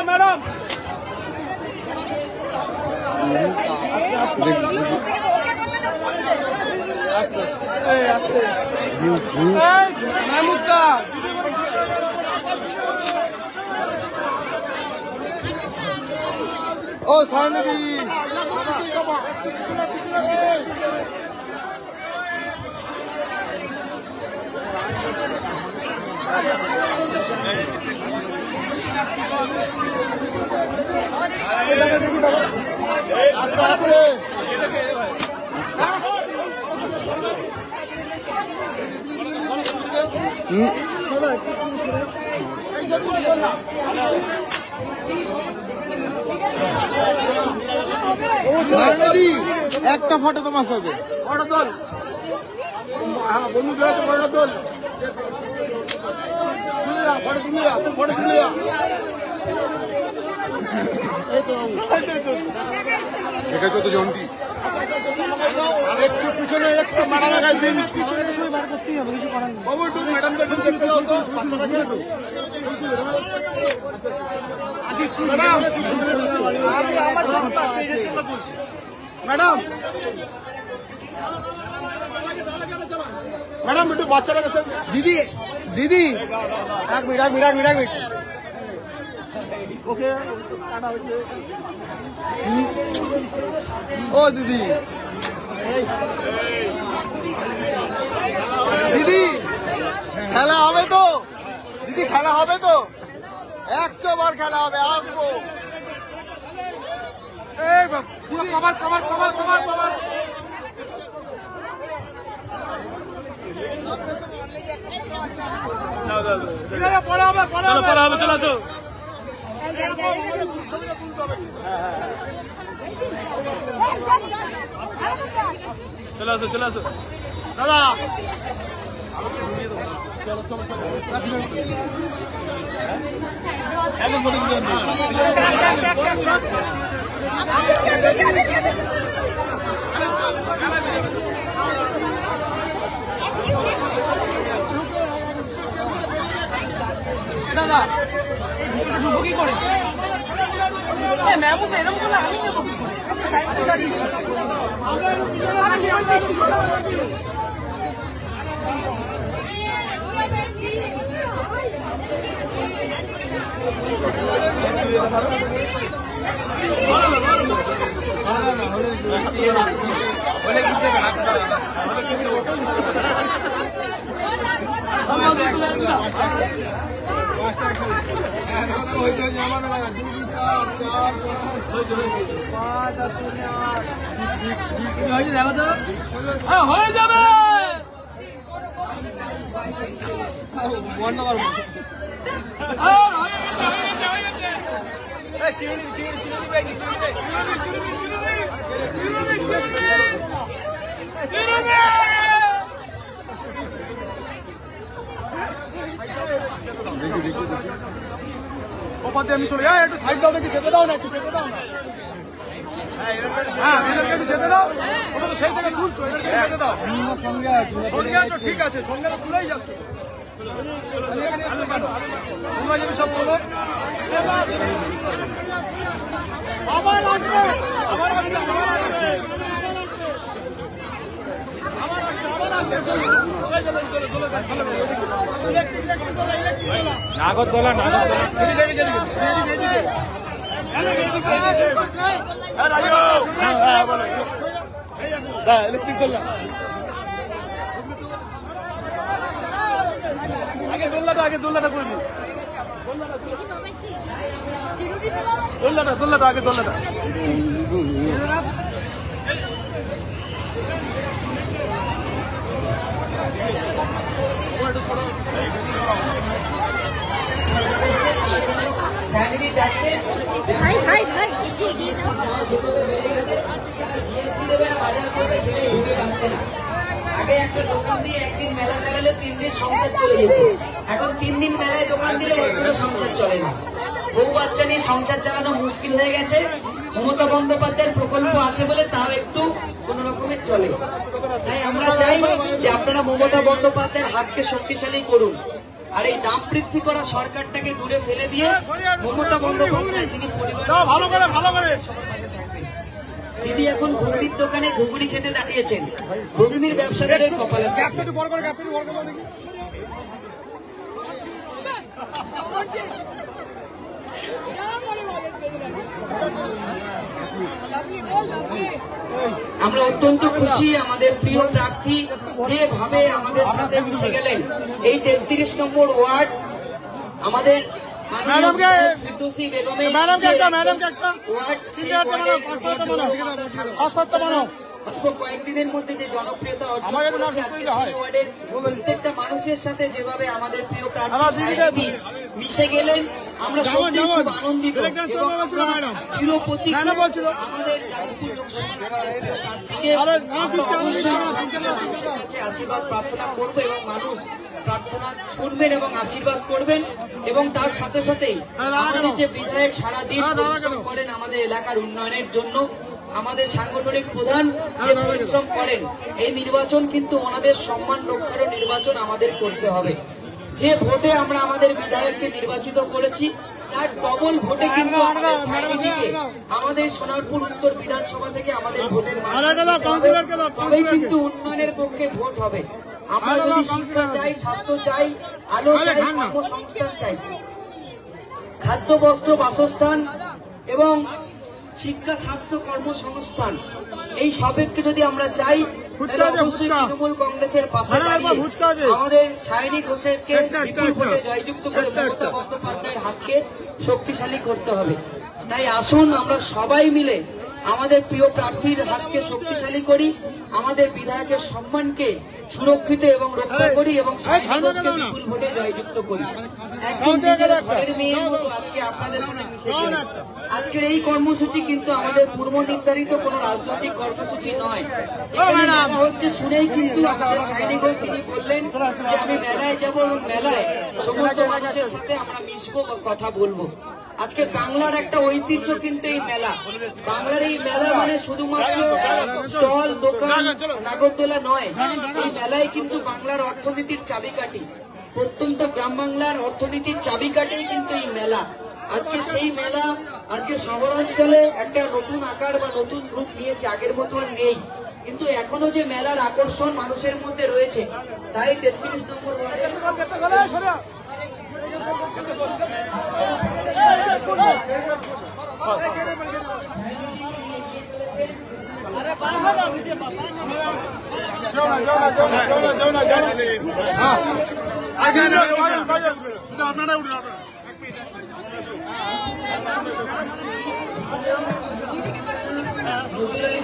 Madam ও সায়নদী একটা photo তোমার সাথে ফটো তোল। হ্যাঁ বন্ধু ফটো তোল, ফটো তুলে ঠিক আছে তো জন্টি একটু পিছনে একটু মারা লাগাই দিয়ে দিচ্ছি, বার করতেই হবে, কিছু করার নেই। বাবু একটু ম্যাডামকে দেখতে দাও তো, ম্যাডাম ম্যাডাম একটু বাচ্চারা কাছে দিদি দিদি এক মিনিট ওকে ও দিদি দিদি খেলা হবে তো, দিদি খেলা হবে তো, 100 বার খেলা হবে, আসবো। চলে আসো দাদা, দাদা ঢুকবো কি করে? ম্যাম তো এরকম করলে আমি নেবো কি করে? সাইডে দাঁড়িয়েছি। হয়ে যাবে আমি চলে যাই, একটু সাইড দাও, দেখি যেতে দাও না, একটু যেতে দাও না। হ্যাঁ এদেরকে একটু যেতে দাও, ওটা তো সেই থেকে তুলছো, এদেরকে যেতে দাও। সঙ্গে আছো, ঠিক আছে, সঙ্গে তো তুলেই যাচ্ছ, এখানে এসছো কেন? তোমরা যদি সব বলো আবার আসবে, আবার আসবে, আবার আসবে, নাগরদোলা ইলেকট্রিক দোলনা, আগে দোলনাটা করে নি, দোলনাটা আগে দোলনাটা। আগে একটা দোকান দিয়ে একদিন মেলা চালালে 3 দিন সংসার চলে যেত, এখন 3 দিন মেলায় দোকান দিলে একদিনও সংসার চলে না। বউ বাচ্চা নিয়ে সংসার চালানো মুশকিল হয়ে গেছে। মমতা বন্দ্যোপাধ্যায়ের প্রকল্প আছে বলে তাও একটু কোন রকমের চলে। তাই আমরা চাই যে আপনারা মমতা বন্দ্যোপাধ্যায়ের হাতকে শক্তিশালী করুন, আর এই দাম বৃদ্ধি করা সরকারটাকে দূরে ফেলে দিয়ে মমতা বন্দ্যোপাধ্যায় যিনি পরিবার দিদি এখন ঘুগনির দোকানে ঘুগনি খেতে দাঁড়িয়েছেন, ঘুগনির ব্যবসাদারের কপালে। আমরা অত্যন্ত খুশি আমাদের প্রিয় প্রার্থী যেভাবে আমাদের সাথে মিশে গেলেন। এই 33 নম্বর ওয়ার্ড আমাদের ফিরদৌসী বেগমের অল্প কয়েকদিনের মধ্যে যে জনপ্রিয়তা অর্জন করেছে, আজকে সেই ওয়ার্ডের প্রত্যেকটা মানুষের সাথে যেভাবে আমাদের প্রিয় প্রার্থী মিশে গেলেন, আমরা সত্যি খুব আনন্দিত এবং চিরপ্রতিজ্ঞ আমাদের যাদবপুর লোকসভা প্রার্থীকে আশীর্বাদ প্রার্থনা করবো এবং মানুষ প্রার্থনা শুনবেন এবং আশীর্বাদ করবেন। এবং তার সাথে সাথেই আমাদের যে বিধায়ক সারাদিন পরিশ্রম করেন আমাদের এলাকার উন্নয়নের জন্য, আমাদের সাংগঠনিক প্রধান যে পরিশ্রম করেন, এই নির্বাচন কিন্তু ওনাদের সম্মান রক্ষারও নির্বাচন আমাদের করতে হবে। যে ভোটে আমরা আমাদের বিধায়ককে নির্বাচিত করেছি তার ডবল ভোটে কিন্তু আমাদের সোনারপুর উত্তর বিধানসভা থেকে আমাদের ভোটের তবেই কিন্তু উন্নয়নের পক্ষে ভোট হবে। আমরা যদি শিক্ষা চাই, স্বাস্থ্য চাই, আলো চাই, কর্মসংস্থান চাই, খাদ্য বস্ত্র বাসস্থান এবং শিক্ষা স্বাস্থ্য কর্মসংস্থান, এই সবেককে যদি আমরা চাই তাহলে অবশ্যই তৃণমূল কংগ্রেসের পাশে দাঁড়িয়ে আমাদের সায়নী ঘোষকে বিপুল ভোটে জয়যুক্ত করে মমতা বন্দ্যোপাধ্যায়ের হাতকে শক্তিশালী করতে হবে। তাই আসুন আমরা সবাই মিলে আমাদের প্রিয় প্রার্থীর হাতকে শক্তিশালী করি, আমাদের বিধায়কের সম্মানকে সুরক্ষিত এবং রক্ষা করি এবং বিপুল ভোটে জয়যুক্ত করি। একদিন ঘরের মেয়ের মতো আজকে আপনাদের সাথে মিশে গেলেন। আজকের এই কর্মসূচি কিন্তু আমাদের পূর্ব নির্ধারিত কোন রাজনৈতিক কর্মসূচি নয়। এখানে মেলা হচ্ছে শুনেই কিন্তু আমাদের সায়নী ঘোষ তিনি বললেন যে আমি মেলায় যাব এবং মেলায় সমস্ত মানুষের সাথে আমরা মিশবো বা কথা বলবো। আজকে বাংলার একটা ঐতিহ্য কিন্তু এই মেলা। বাংলার এই মেলা মানে শুধুমাত্র স্টল, দোকান, নাগরদোলা নয়, এই মেলায় কিন্তু বাংলার অর্থনীতির চাবিকাঠি। প্রত্যন্ত গ্রাম বাংলার অর্থনীতির চাবিকাঠি কিন্তু এই মেলা। আজকে সেই মেলা আজকে শহরাঞ্চলে একটা নতুন আকার বা নতুন রূপ নিয়েছে, আগের মতো আর নেই, কিন্তু এখনো যে মেলার আকর্ষণ মানুষের মধ্যে রয়েছে। তাই 33 নম্বর ওয়ার্ডে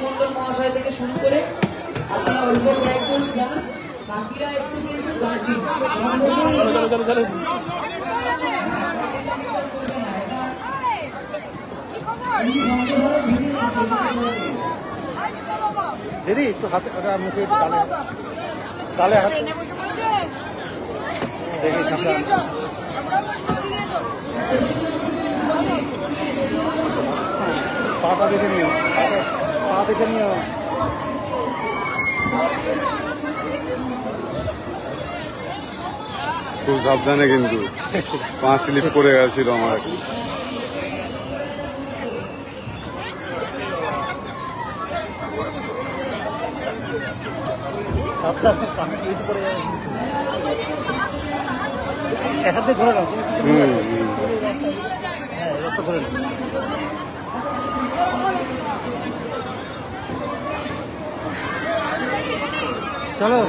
মন্ডল মহাশয় থেকে শুরু করে আপনারা অল্প কয়েকজন যান, বাকিরা একটু কিন্তু দিদি একটু হাতে মুখে গালে হাত পাটা দেখে নিও, পা দেখে নিও। খুব সাবধানে, কিন্তু পা স্লিপ করে গেছিল আমার। একসাথে ঘোরা গেল। চলো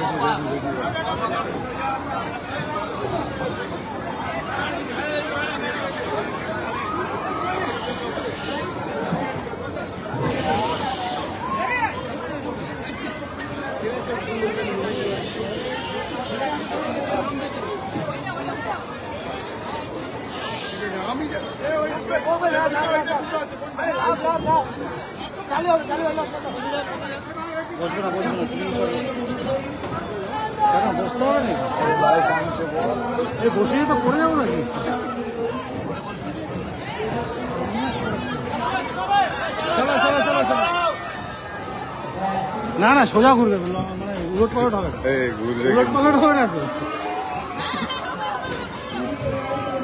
চালু হবে বসবে না বসবে না তুমি কেন বসতে হবে না এই বসিয়ে তো পড়ে যাবো নাকি চলো চলো চলো চলো না না সোজা ঘুরবে মানে উলট পালট হবে না উলট পালট হবে না তো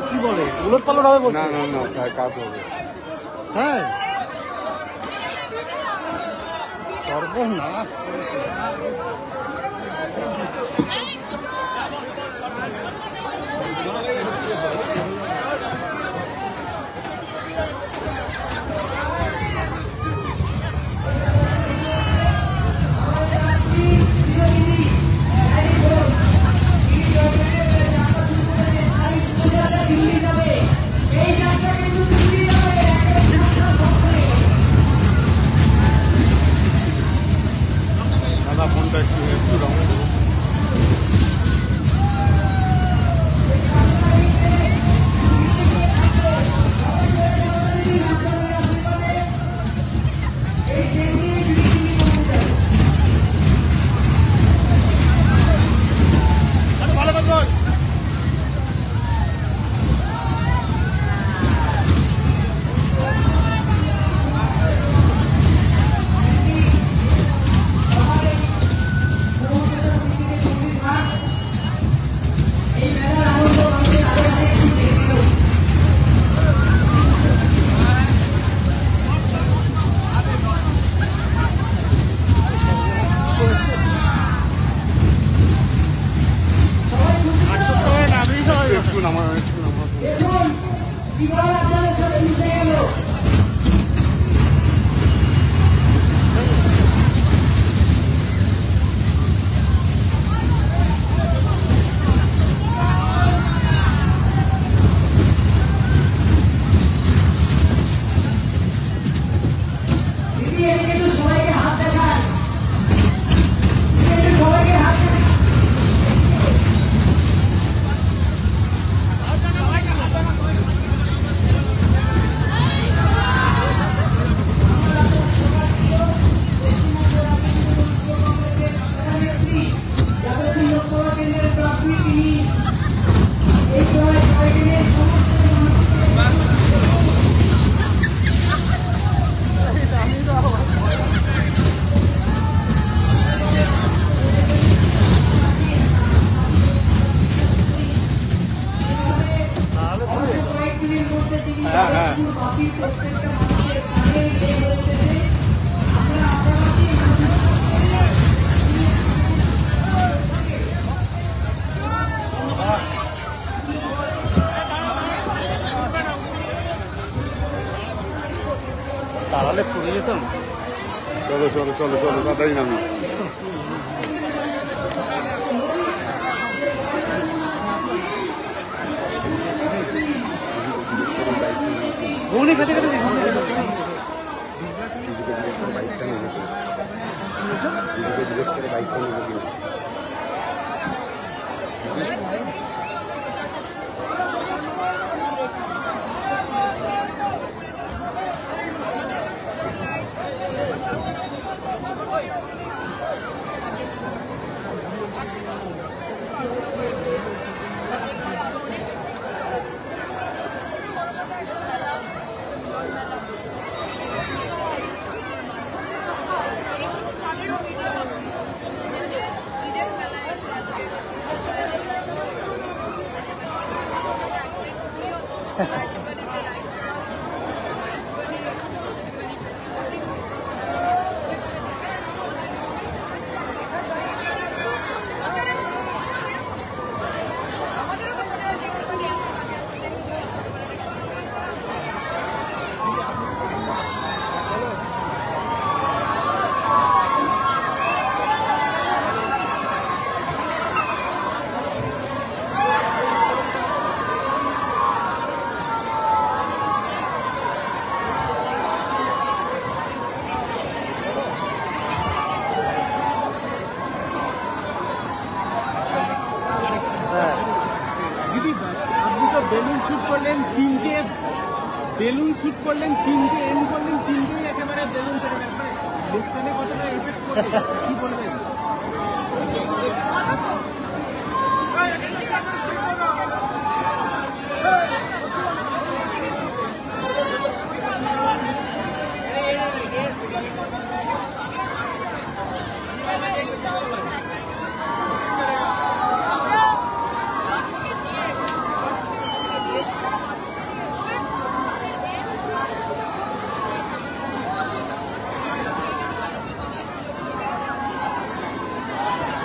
কি বলে উলট পালট হবে বলছে না না না কাজ হবে হ্যাঁ সর্বনাশ দাদা ফোনটা একটু দাও একটু নামা তাড়ালে পড়ে যেতাম চলো চলো চলো চলো তাড়াতাড়ি নামি ঘুগনি খেতে খেতে বাইকটা নেবে জিজ্ঞেস করে বাইকটা নেবে বেলুন শুট করলেন তিনটে, বেলুন শুট করলেন তিনটে, এম করলেন তিনটেই একেবারে বেলুন থেকে ইলেকশনে কতটা এফেক্ট করছে কি বলবেন?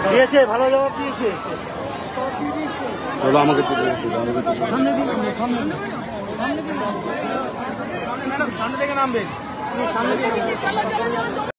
দিয়েছে, ভালো জবাব দিয়েছে। চলো আমাকে তুলে সামনে দিন, সামনে ম্যাডাম, সামনে থেকে নামবেন। সামনে থেকে